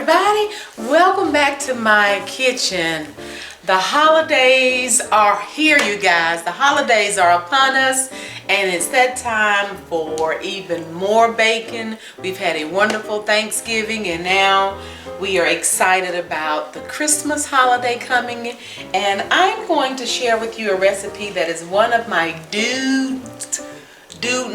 everybody, welcome back to my kitchen. The holidays are here, you guys. The holidays are upon us, and it's that time for even more bacon. We've had a wonderful Thanksgiving, and now we are excited about the Christmas holiday coming. And I'm going to share with you a recipe that is one of my dude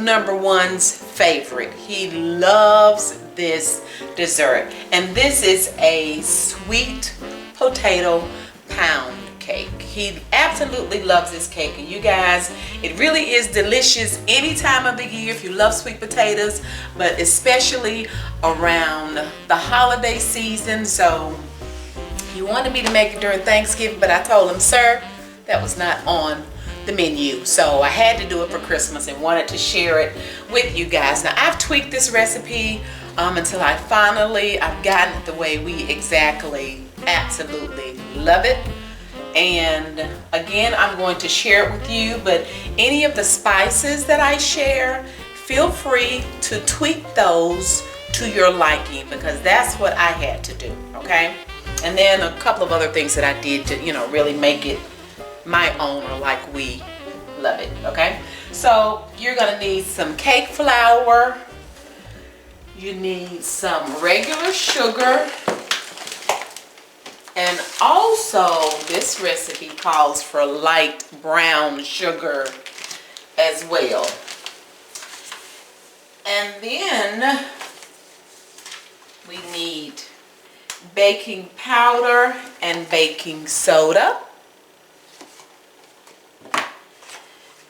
number one's favorite. He loves this dessert, and this is a sweet potato pound cake. He absolutely loves this cake, and you guys, it really is delicious any time of the year if you love sweet potatoes, but especially around the holiday season. So he wanted me to make it during Thanksgiving, but I told him, sir, that was not on the menu, so I had to do it for Christmas and wanted to share it with you guys. Now I've tweaked this recipe until I've gotten it the way we absolutely love it. And again, I'm going to share it with you, but any of the spices that I share, feel free to tweak those to your liking, because that's what I had to do, okay? And then a couple of other things that I did to, really make it my own, or like we love it, okay? So you're gonna need some cake flour, you need some regular sugar, and also this recipe calls for light brown sugar as well. And then we need baking powder and baking soda.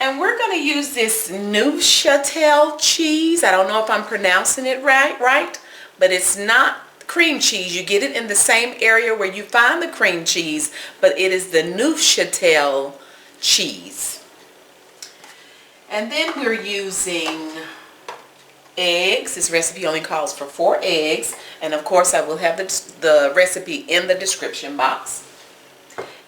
And we're going to use this Neufchatel cheese. I don't know if I'm pronouncing it right, but it's not cream cheese. You get it in the same area where you find the cream cheese, but it is the Neufchatel cheese. And then we're using eggs. This recipe only calls for 4 eggs, and of course I will have the recipe in the description box.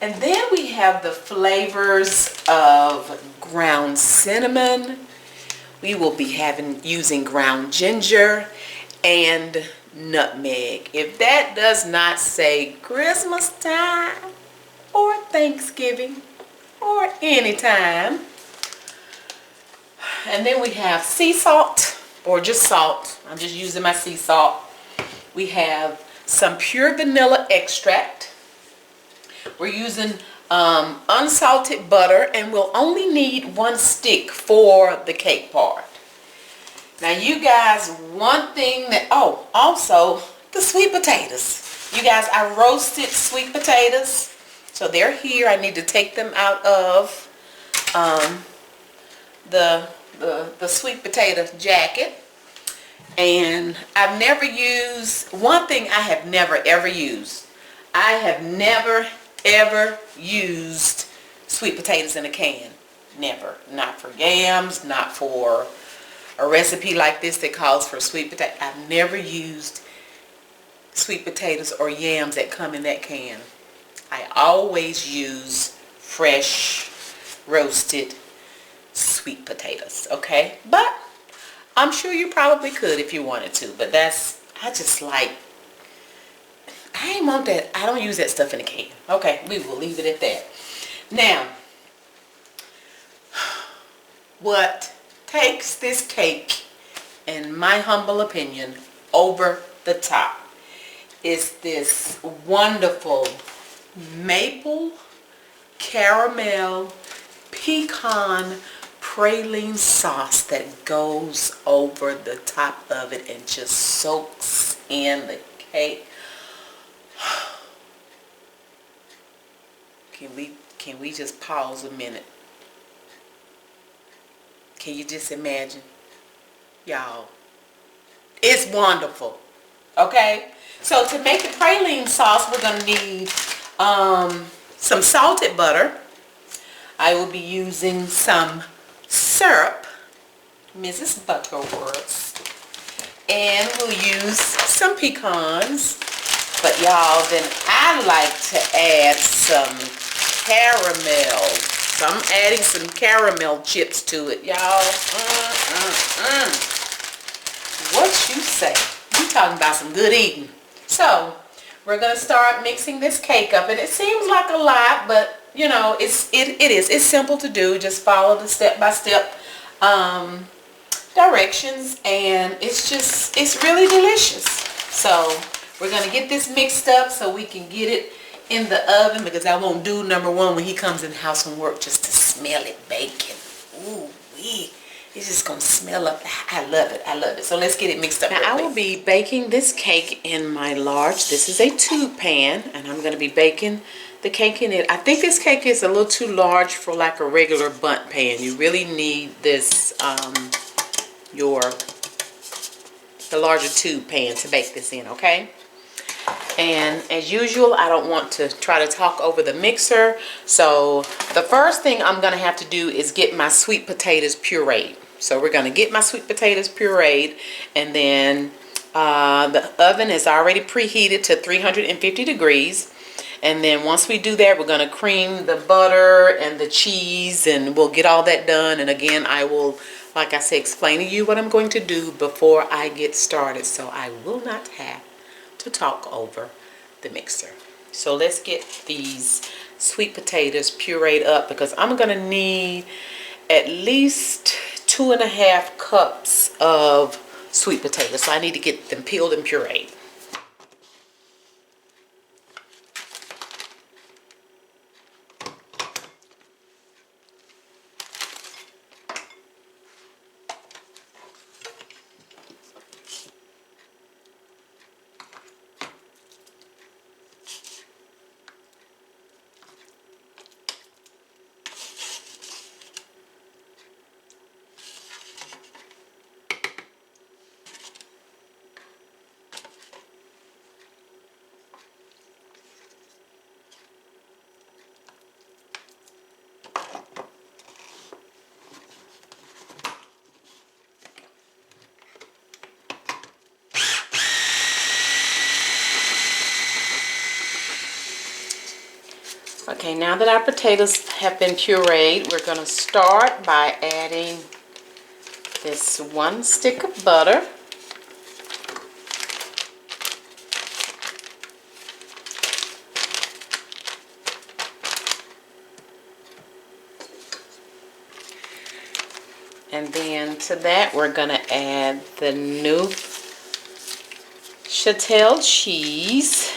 And then we have the flavors of ground cinnamon. We will be using ground ginger and nutmeg. If that does not say Christmas time or Thanksgiving or any time. And then we have sea salt, or just salt. I'm just using my sea salt. We have some pure vanilla extract. We're using unsalted butter, and we'll only need 1 stick for the cake part. Now you guys, one thing that, also the sweet potatoes. You guys, I roasted sweet potatoes, so they're here. I need to take them out of the sweet potato jacket. And I've never used, one thing I have never ever used, I have never ever used sweet potatoes in a can. Never. Not for yams, not for a recipe like this that calls for sweet potato. I've never used sweet potatoes or yams that come in that can. I always use fresh roasted sweet potatoes, okay? But I'm sure you probably could if you wanted to, but I ain't want that. I don't use that stuff in a can. Okay, we will leave it at that. Now, what takes this cake, in my humble opinion, over the top is this wonderful maple caramel pecan praline sauce that goes over the top of it and just soaks in the cake. Can we just pause a minute? Can you just imagine? Y'all, it's wonderful. Okay? So to make the praline sauce, we're going to need some salted butter. I will be using some syrup, Mrs. Butterworth. And we'll use some pecans. But y'all, then I like to add some caramel. So I'm adding some caramel chips to it, y'all. What you say? You talking about some good eating. So we're gonna start mixing this cake up, and it seems like a lot, but you know, it's simple to do. Just follow the step-by-step directions, and it's really delicious. So we're gonna get this mixed up so we can get it in the oven, because I won't do number one when he comes in the house from work just to smell it baking. Ooh wee. It's just gonna smell up. I love it. I love it. So let's get it mixed up. Now I will be baking this cake in my large. This is a tube pan, and I'm gonna be baking the cake in it. I think this cake is a little too large for like a regular bundt pan. You really need this the larger tube pan to bake this in, okay? And as usual, I don't want to try to talk over the mixer. So the first thing I'm gonna have to do is get my sweet potatoes pureed. So we're gonna get my sweet potatoes pureed, and then the oven is already preheated to 350 degrees. And then once we do that, we're gonna cream the butter and the cheese, and we'll get all that done. And again, I will, like I said, explain to you what I'm going to do before I get started, so I will not have to talk over the mixer. So let's get these sweet potatoes pureed up, because I'm gonna need at least 2.5 cups of sweet potatoes. So I need to get them peeled and pureed. Okay, now that our potatoes have been pureed, we're going to start by adding this 1 stick of butter. And then to that, we're going to add the Neufchatel cheese.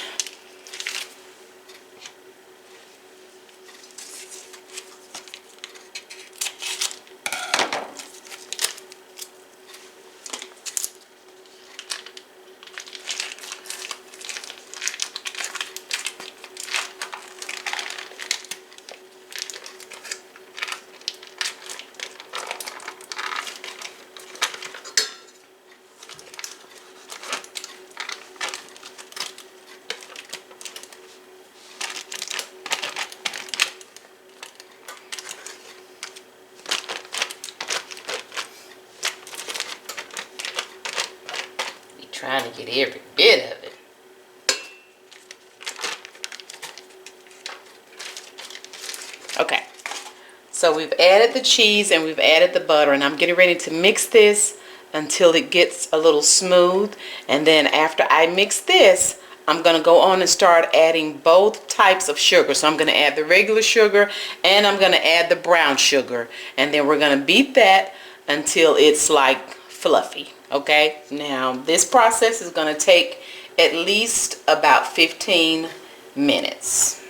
Trying to get every bit of it. Okay, so we've added the cheese and we've added the butter, and I'm getting ready to mix this until it gets a little smooth. And then after I mix this, I'm going to go on and start adding both types of sugar. So I'm going to add the regular sugar and I'm going to add the brown sugar, and then we're going to beat that until it's like fluffy. Okay, now this process is going to take at least about 15 minutes.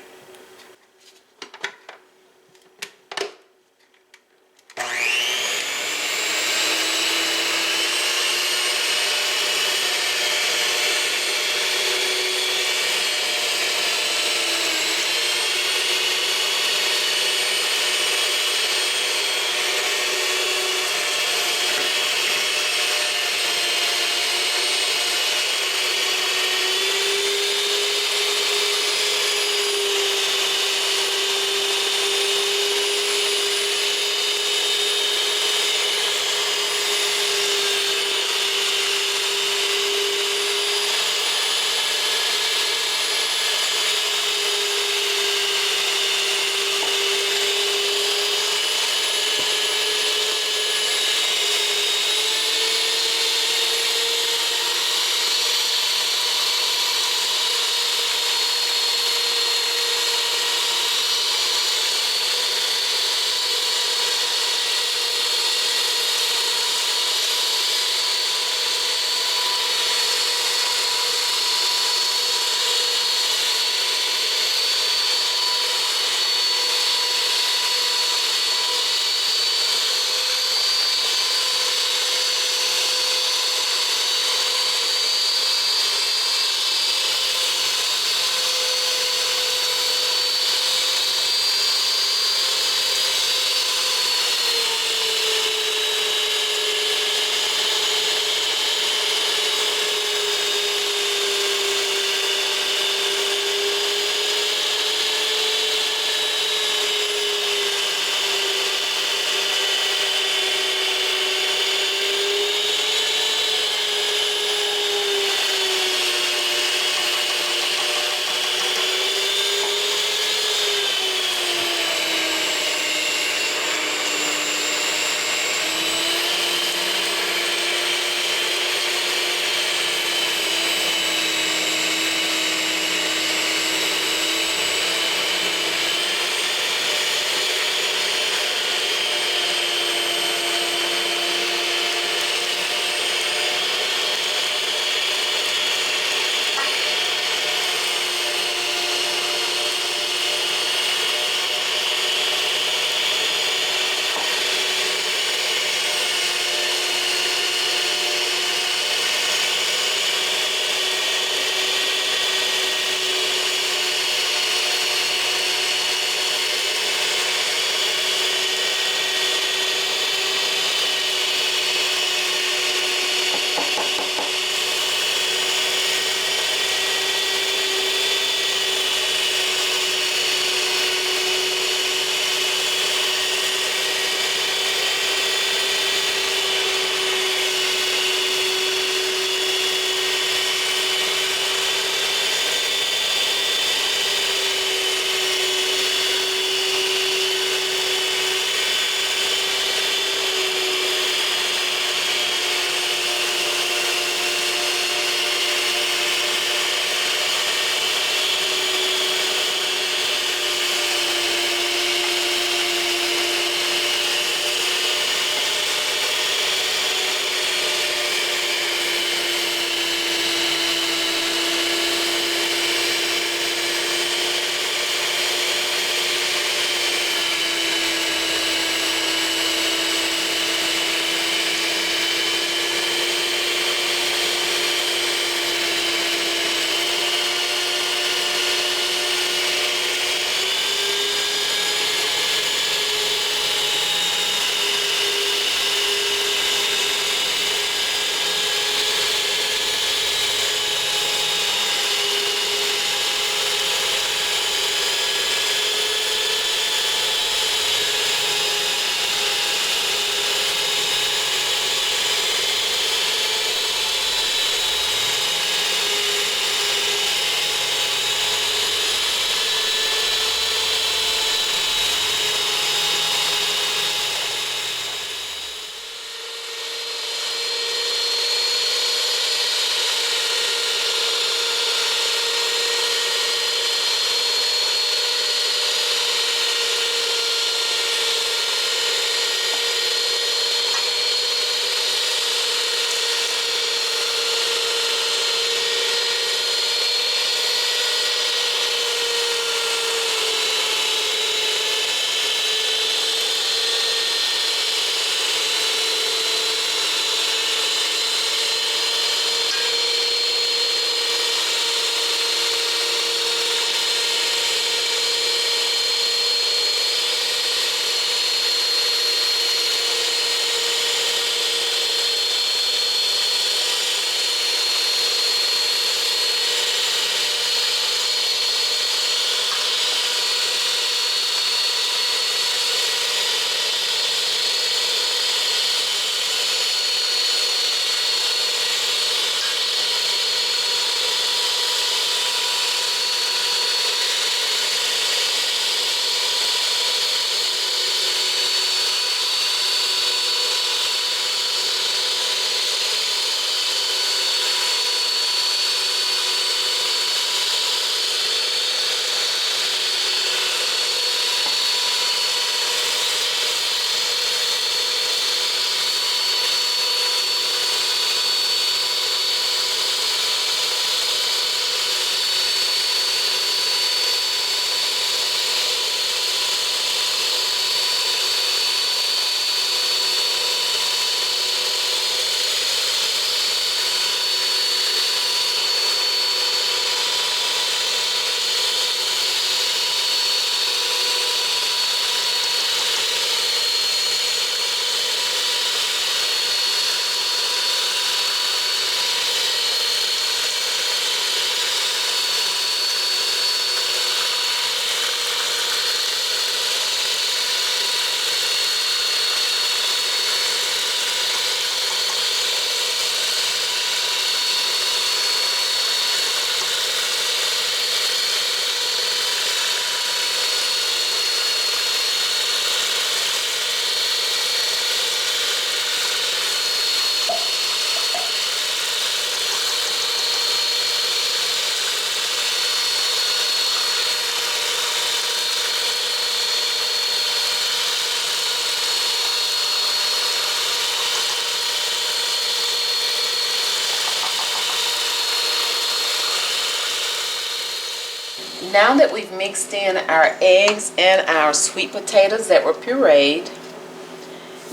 Now that we've mixed in our eggs and our sweet potatoes that were pureed,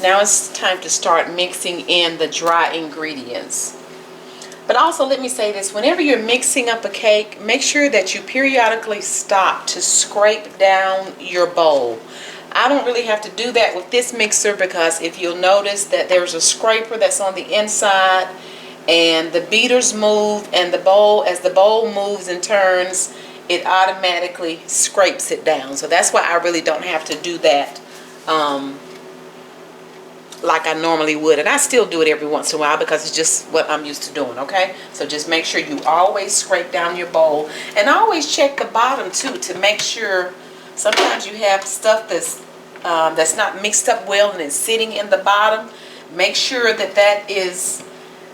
now it's time to start mixing in the dry ingredients. But also, let me say this, whenever you're mixing up a cake, make sure that you periodically stop to scrape down your bowl. I don't really have to do that with this mixer, because if you'll notice that there's a scraper that's on the inside, and the beaters move, and the bowl, as the bowl moves and turns, it automatically scrapes it down. So that's why I really don't have to do that like I normally would. And I still do it every once in a while because it's just what I'm used to doing, okay? So just make sure you always scrape down your bowl. And always check the bottom too, to make sure. Sometimes you have stuff that's not mixed up well and it's sitting in the bottom. Make sure that is,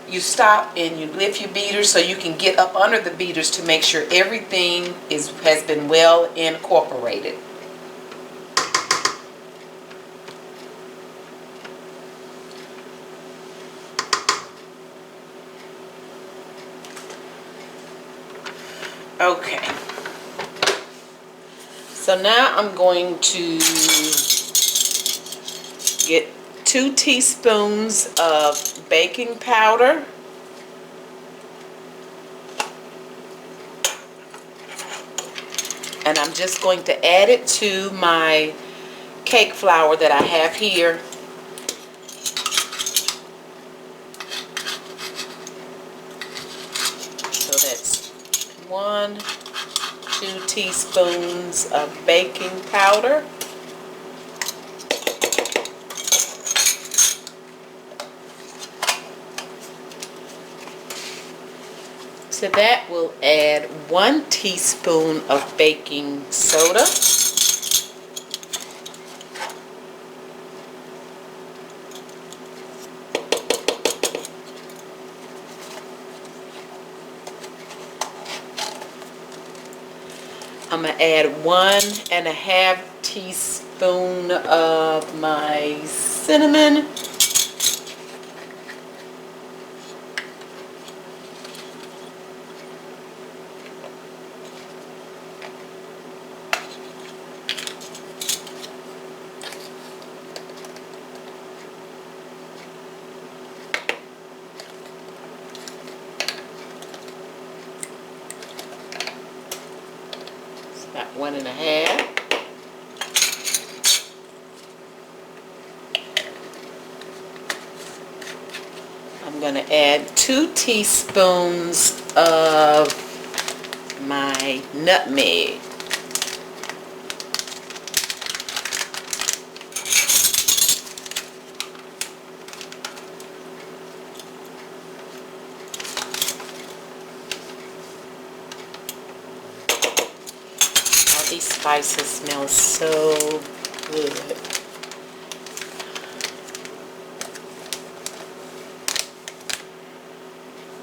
you stop and you lift your beaters so you can get up under the beaters to make sure everything has been well incorporated. Okay, so now I'm going to get 2 teaspoons of baking powder, and I'm just going to add it to my cake flour that I have here. So that's 2 teaspoons of baking powder. To that we'll add 1 teaspoon of baking soda. I'm going to add 1½ teaspoon of my cinnamon. About 1½. I'm going to add 2 teaspoons of my nutmeg. These spices smell so good.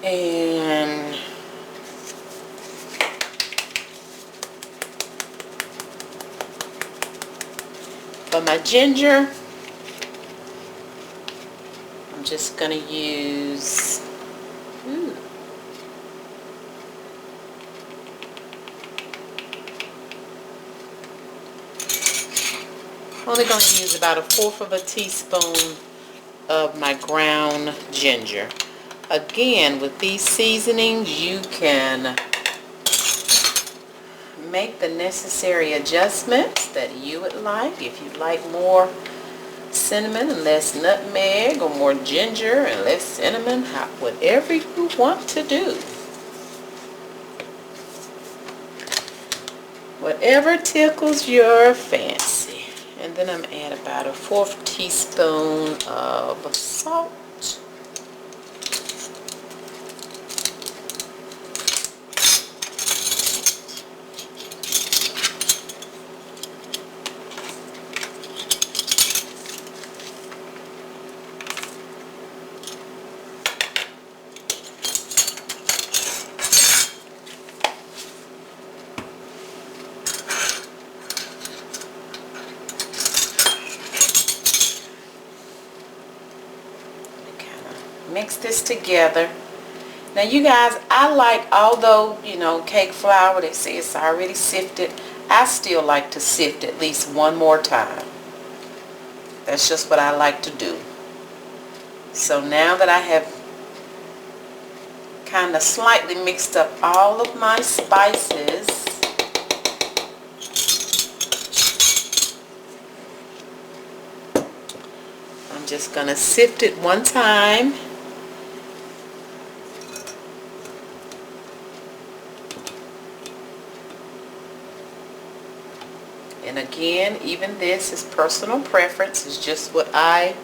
And for my ginger, I'm just going to use only going to use about 1/4 teaspoon of my ground ginger. Again, with these seasonings, you can make the necessary adjustments that you would like. If you'd like more cinnamon and less nutmeg, or more ginger and less cinnamon, whatever you want to do. Whatever tickles your fancy. And then I'm add about 1/4 teaspoon of salt. Mix this together. Now you guys, I like, although, you know, cake flour, they say it's already sifted, I still like to sift at least one more time. That's just what I like to do. So now that I have kind of slightly mixed up all of my spices, I'm just going to sift it one time. And again, even this is personal preference. It's just what I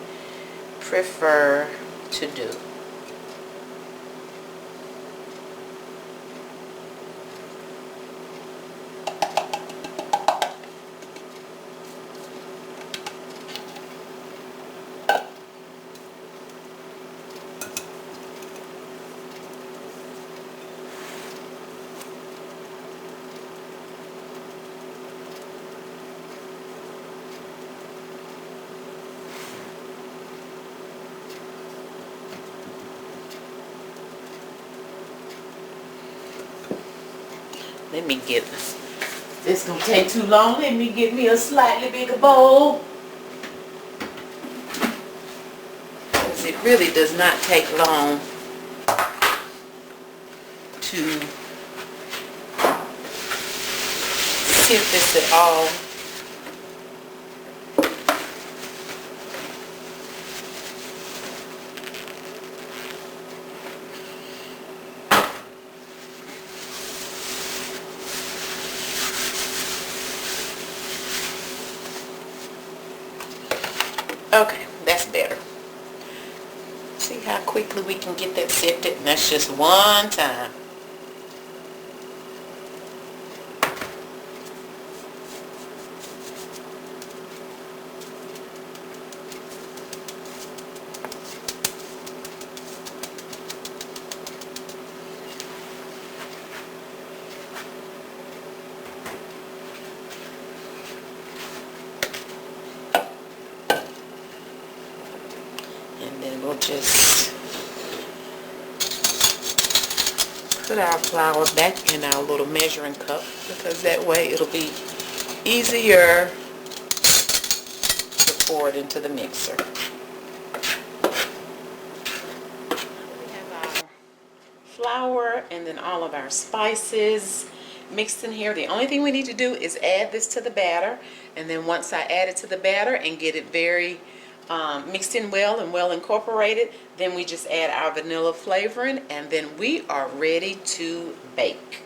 prefer to do. Let me get, this gonna take too long. Let me get me a slightly bigger bowl. Because it really does not take long to sift this at all. Okay, that's better. See how quickly we can get that sifted? And that's just one time. We'll just put our flour back in our little measuring cup, because that way it'll be easier to pour it into the mixer. We have our flour and then all of our spices mixed in here. The only thing we need to do is add this to the batter, and then once I add it to the batter and get it very mixed in well and well incorporated, then we just add our vanilla flavoring, and then we are ready to bake.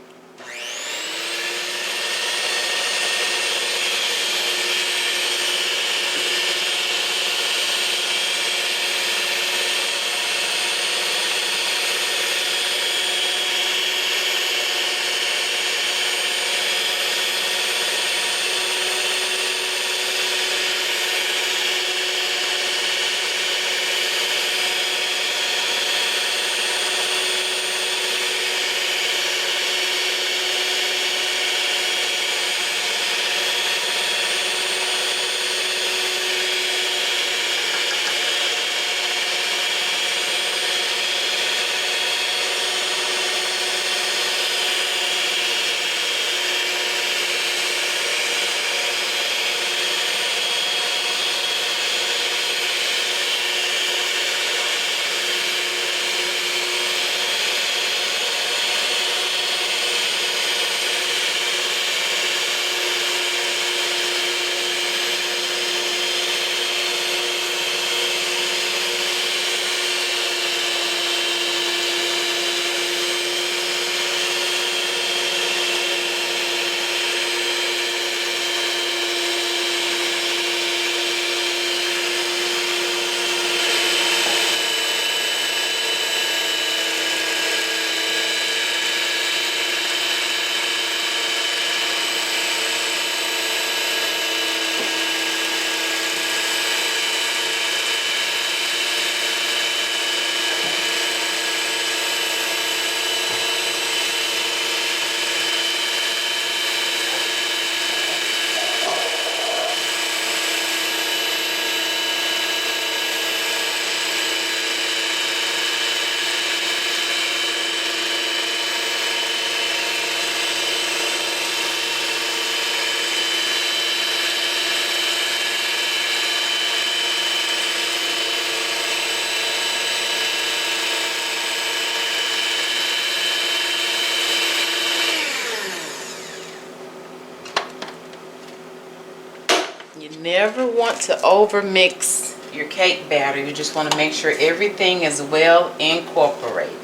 You never want to over mix your cake batter. You just want to make sure everything is well incorporated.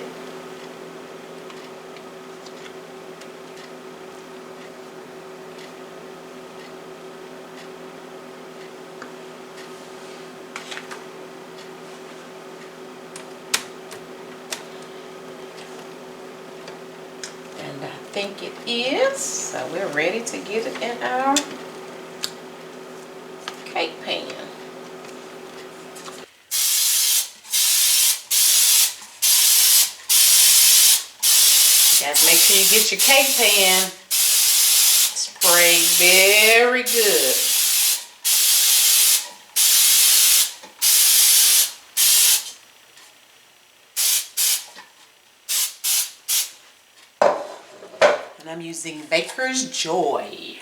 And I think it is, so we're ready to get it in our cake pan. Guys, make sure you get your cake pan sprayed very good. And I'm using Baker's Joy.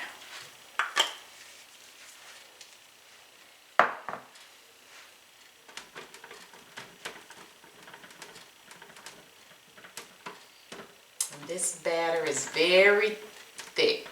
And this batter is very thick.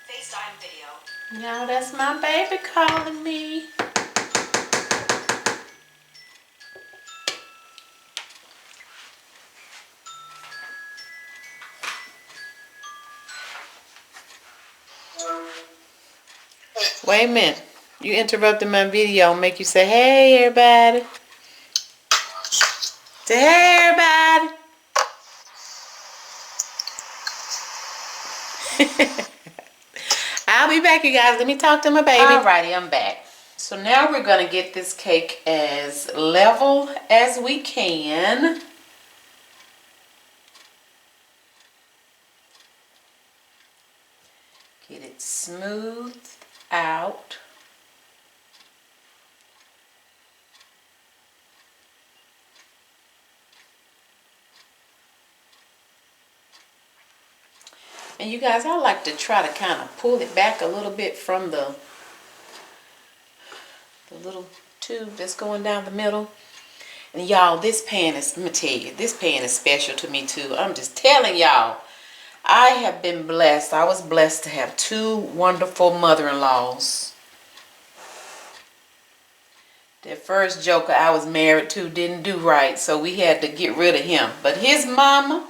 FaceTime video. Now that's my baby calling me. Wait a minute. You interrupted my video. Make you say, hey, everybody. Say, hey, everybody. I'll be back, you guys. Let me talk to my baby. Alrighty, I'm back. So now we're going to get this cake as level as we can. Get it smoothed out. And you guys, I like to try to kind of pull it back a little bit from the little tube that's going down the middle. And y'all, this pan is, let me tell you, this pan is special to me too. I'm just telling y'all, I have been blessed. I was blessed to have two wonderful mother-in-laws. That first joker I was married to didn't do right, so we had to get rid of him. But his mama,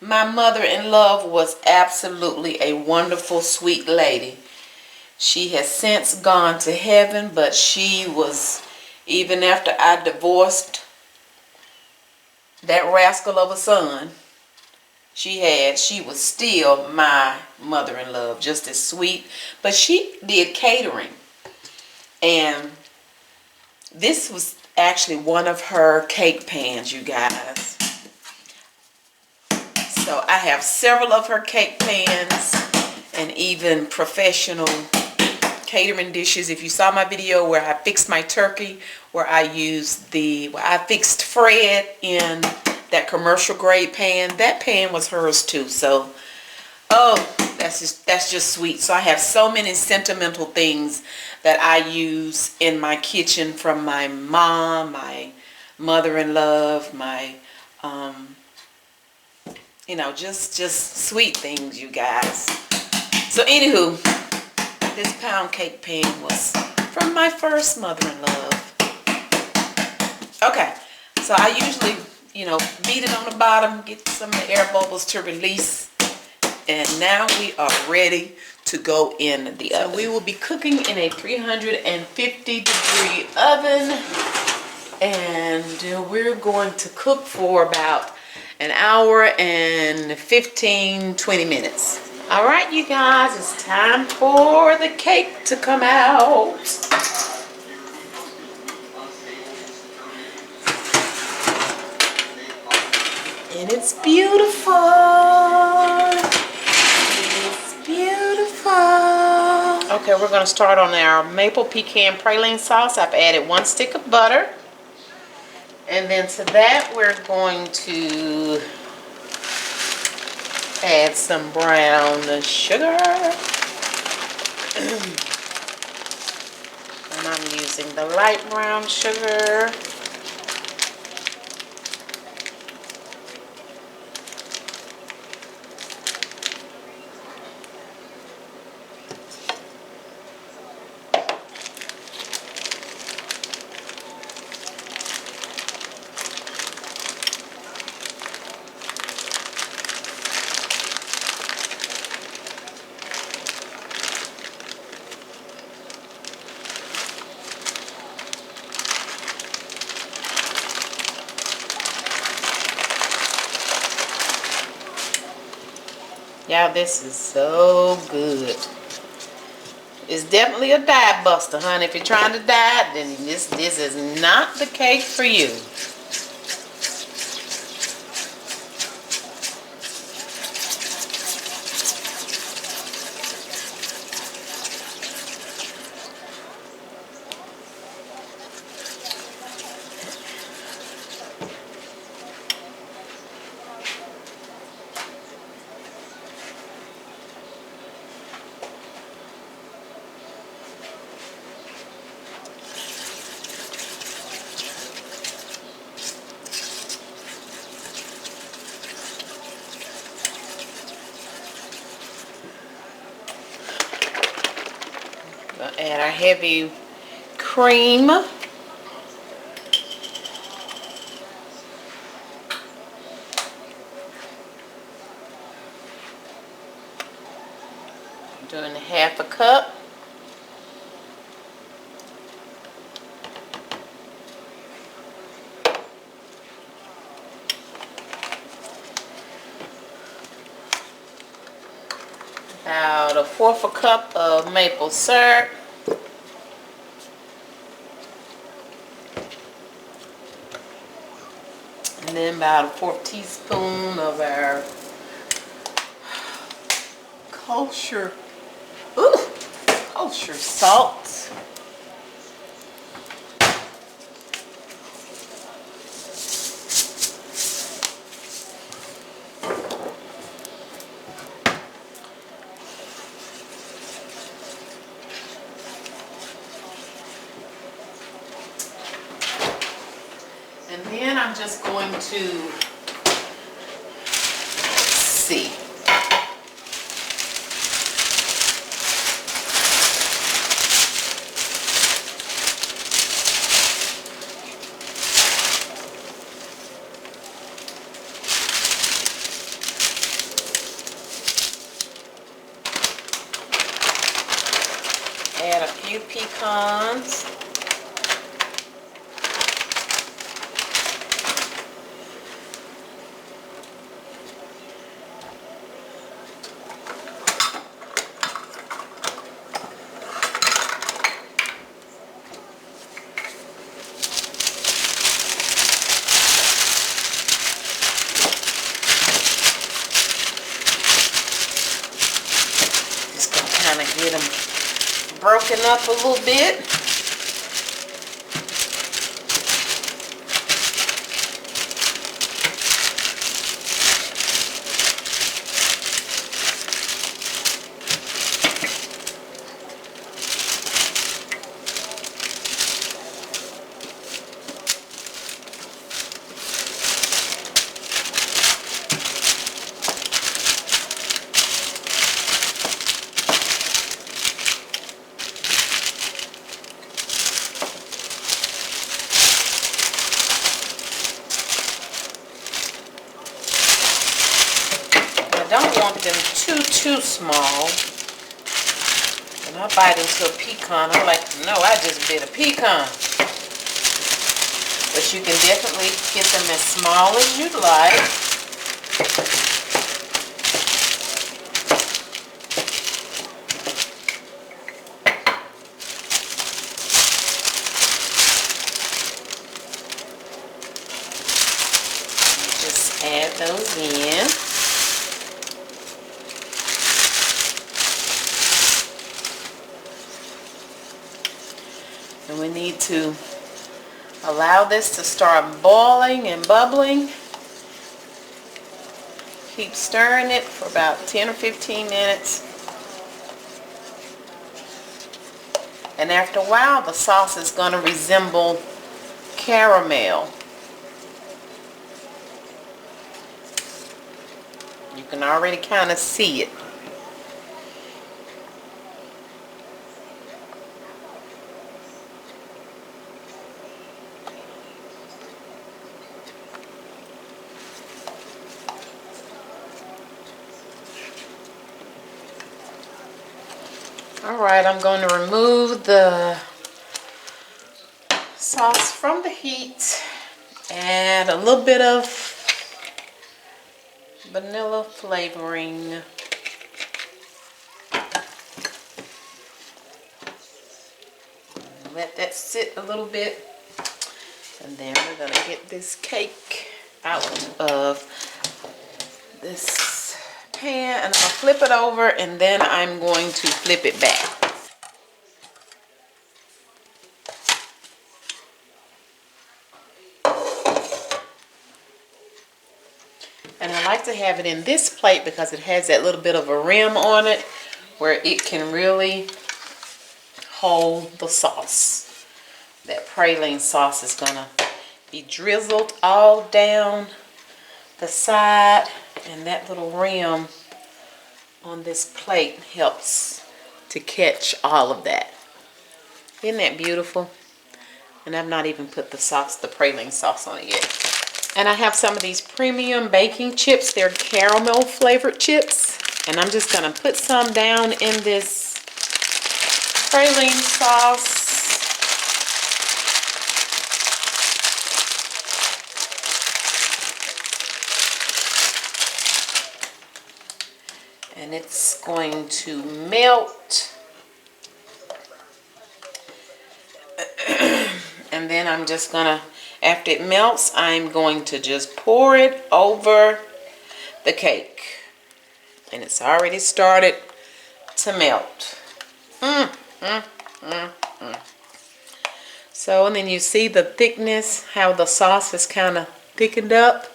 my mother-in-law, was absolutely a wonderful, sweet lady. She has since gone to heaven, but she was, even after I divorced that rascal of a son she was still my mother-in-law, just as sweet. But she did catering. And this was actually one of her cake pans, you guys. So I have several of her cake pans and even professional catering dishes. If you saw my video where I fixed my turkey, where I fixed Fred in that commercial grade pan, that pan was hers too. So, oh, that's just sweet. So I have so many sentimental things that I use in my kitchen from my mom, my mother-in-law, my you know, just sweet things, you guys. So anywho, this pound cake pan was from my first mother-in-law. Okay, so I usually, beat it on the bottom, get some of the air bubbles to release. And now we are ready to go in the oven. So we will be cooking in a 350 degree oven. And we're going to cook for about an hour and 15-20 minutes. All right, you guys, it's time for the cake to come out. And it's beautiful. It's beautiful. Okay, we're going to start on our maple pecan praline sauce. I've added 1 stick of butter. And then to that, we're going to add some brown sugar. And I'm using the light brown sugar. Y'all, this is so good. It's definitely a diet buster, honey. If you're trying to diet, then this is not the cake for you. We'll add our heavy cream. Doing 1/2 cup. About 1/4 cup of maple syrup. And then about a 1/4 teaspoon of our kosher salt. And then I'm just going to see. Add a few pecans. Just gonna kind of get them broken up a little bit. too small. And I bite into a pecan. I'm like, no, I just bit a pecan. But you can definitely get them as small as you'd like. Just add those in. And we need to allow this to start boiling and bubbling. Keep stirring it for about 10 or 15 minutes. And after a while, the sauce is going to resemble caramel. You can already kind of see it. Alright, I'm going to remove the sauce from the heat. Add a little bit of vanilla flavoring. Let that sit a little bit. And then we're going to get this cake out of this pan, and I'm going to flip it over, and then I'm going to flip it back. And I like to have it in this plate because it has that little bit of a rim on it where it can really hold the sauce. That praline sauce is going to be drizzled all down the side, and that little rim on this plate helps to catch all of that. Isn't that beautiful? And I've not even put the sauce, the praline sauce on it yet. And I have some of these premium baking chips. They're caramel flavored chips. And I'm just going to put some down in this praline sauce. And it's going to melt. And then I'm just gonna, after it melts, I'm going to just pour it over the cake. And it's already started to melt. So, and then you see the thickness, how the sauce is kind of thickened up.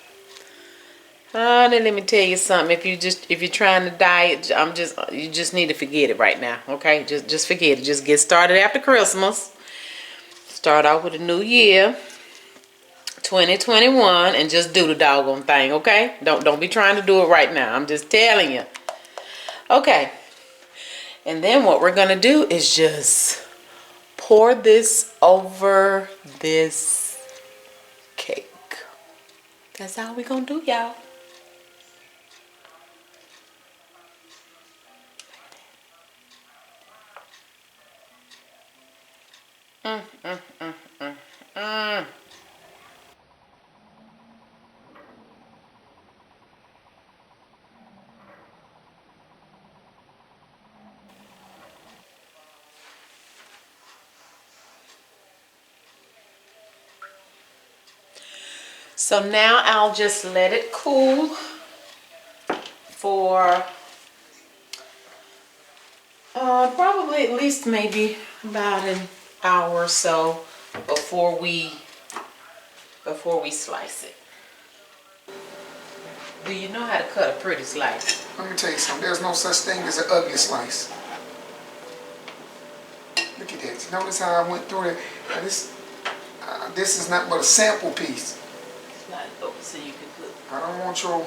Honey, let me tell you something. If you're trying to diet, you just need to forget it right now, okay? Just forget it. Just get started after Christmas. Start out with a new year, 2021, and just do the doggone thing, okay? Don't be trying to do it right now. I'm just telling you. Okay. And then what we're gonna do is just pour this over this cake. That's all we're gonna do, y'all. So now I'll just let it cool for probably at least maybe about an hour or so before we slice it. Do you know how to cut a pretty slice? Let me tell you something. There's no such thing as an ugly slice. Look at that. You notice how I went through it? Now this is not but a sample piece. Slide it over so you can put. I don't want your...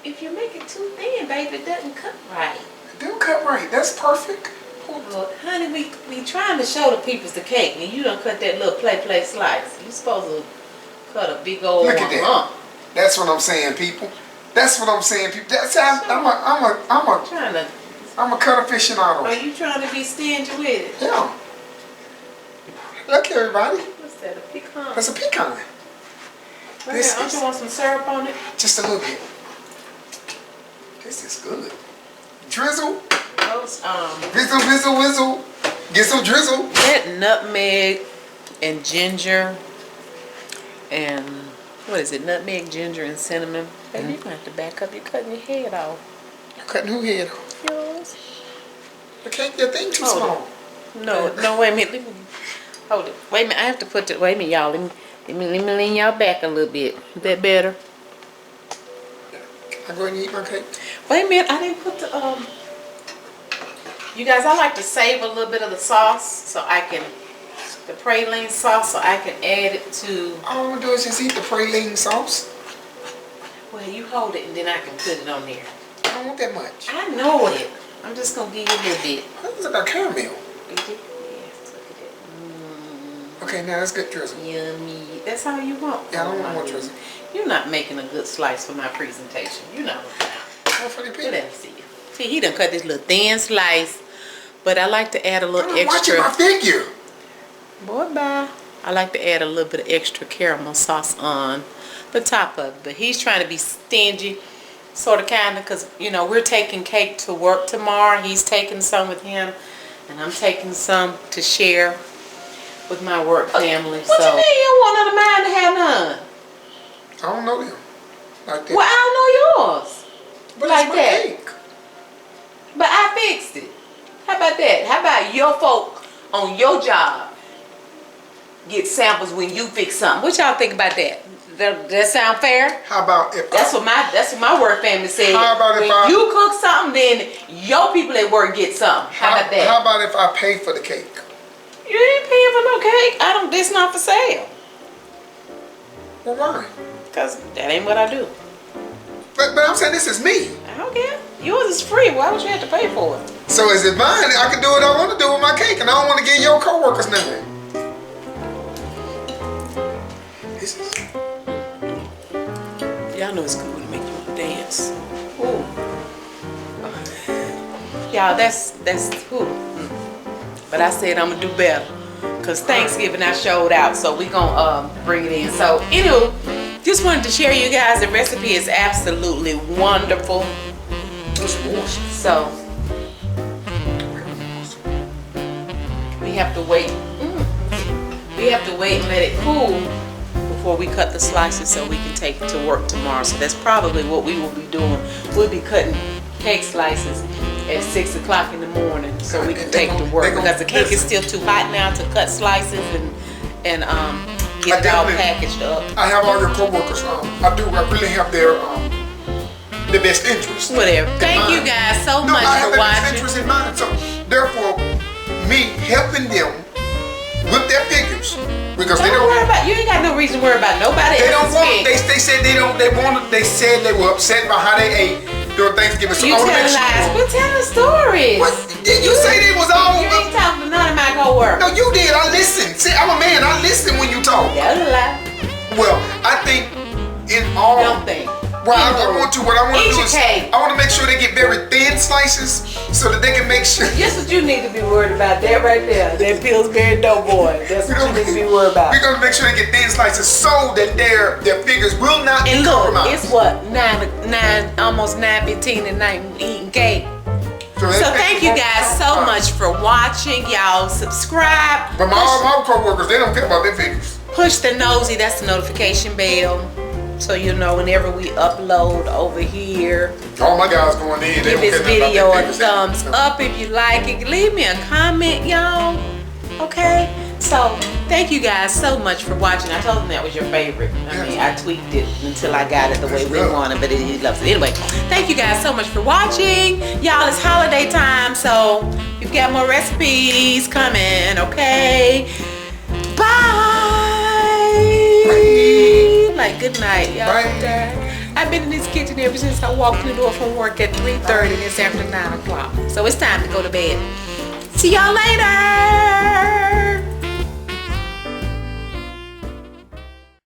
If you make it too thin, baby, it doesn't cut right. It do cut right. That's perfect. Well, honey, we trying to show the peoples the cake, and you don't cut that little play slice. You supposed to cut a big old Look at that. lump. That's what I'm saying, people. That's what I'm saying, people. That's I'm Trying to. a cut aficionado. Are you trying to be stingy with it? Yeah. Look, everybody. What's that? A pecan? That's a pecan. Don't you want some syrup on it? Just a little bit. This is good. Drizzle. Those Drizzle, whizzle, whizzle. Get some drizzle. that nutmeg and ginger and what is it? Nutmeg, ginger, and cinnamon. Baby, you're gonna have to back up. You're cutting your head off. Cutting who head off? Yours. I can't get thing too Hold small. No, wait a minute. Let me hold it. Wait a minute. I have to put it. Wait a minute, y'all. Let me lean y'all back a little bit. Is that better? Can I go ahead and eat my cake? Wait a minute. I didn't put the You guys, I like to save a little bit of the sauce so I can the praline sauce so I can add it to. All I'm gonna do is just eat the praline sauce. Well, you hold it and then I can put it on there. I don't want that much. I know it. I'm just gonna give you a little bit. It's like a caramel. Did you? Yes, look at it. Okay, now that's good drizzle. Yummy. That's all you want. Yeah, I don't want more drizzle. You're not making a good slice for my presentation. You're not looking out. Not for the people. Let me see. See, he done cut this little thin slice, but I like to add a little I'm watching extra. my figure. Boy, bye. I like to add a little bit of extra caramel sauce on the top of it. But he's trying to be stingy, sort of, kind of, because, you know, we're taking cake to work tomorrow. He's taking some with him, and I'm taking some to share with my work family. What you mean you don't want none of mine to have none? I don't know them. Like that. Well, I don't know yours. But like it's my that. cake. But I fixed it. How about that? How about your folk on your job get samples when you fix something? What y'all think about that? That sound fair? How about if That's what my work family said. How about if when you cook something, then your people at work get something. How about that? How about if I pay for the cake? You ain't paying for no cake. It's not for sale. Well, why? Cause that ain't what I do. But I'm saying this is me. I don't care. Yours is free. Why would you have to pay for it? So is it mine? I can do what I want to do with my cake, and I don't want to give your coworkers nothing. This is. Y'all know it's cool to make you want to dance. Ooh. Y'all, that's ooh. But I said I'm gonna do better. Cause Thanksgiving I showed out, so we gonna bring it in. So anywho, just wanted to share you guys. The recipe is absolutely wonderful. So we have to wait. We have to wait and let it cool before we cut the slices so we can take it to work tomorrow. So that's probably what we will be doing. We'll be cutting cake slices at 6 o'clock in the morning so we can take it to work, because the cake is still too hot now to cut slices and get it all packaged up. I have all your coworkers. I really have their best interest. Whatever. Thank you guys so much I have for their best watching. interest in mind. So therefore, me helping them with their figures, because they don't worry about. You ain't got no reason to worry about nobody They don't else's want. fig. They said they don't. They wanted. They said they were upset about how they ate during Thanksgiving. So You I want to telling make lies. sure. We're telling stories. What? Did you say they was all? You ain't talking to none of my co-workers. No, you did. I listened. See, I'm a man. I listen when you talk. That's a lie. Well, I think in all. Don't think. Well, I want to. What I want to Eat do your is cake. I want to make sure they get very thin slices so that they can make sure. Guess what you need to be worried about? That right there. That Pillsbury Doughboy. That's what you need to be worried about. We're gonna make sure they get thin slices so that their figures will not be And look, compromised. it's what, almost 9:15 at night eating cake. So thank you guys so much for watching. Y'all subscribe. But all my co-workers, they don't care about their figures. Push the nosy, that's the notification bell. So you know whenever we upload over here. All my guys going in. Give this video a thumbs up if you like it. Leave me a comment, y'all. Okay? So, thank you guys so much for watching. I told them that was your favorite. I mean, I tweaked it until I got it the way we wanted, but he loves it. Anyway, thank you guys so much for watching. Y'all, it's holiday time, so we've got more recipes coming, okay? Bye! Like, good night, y'all. I've been in this kitchen ever since I walked in the door from work at 3:30 and it's after 9 o'clock. So it's time to go to bed. See y'all later!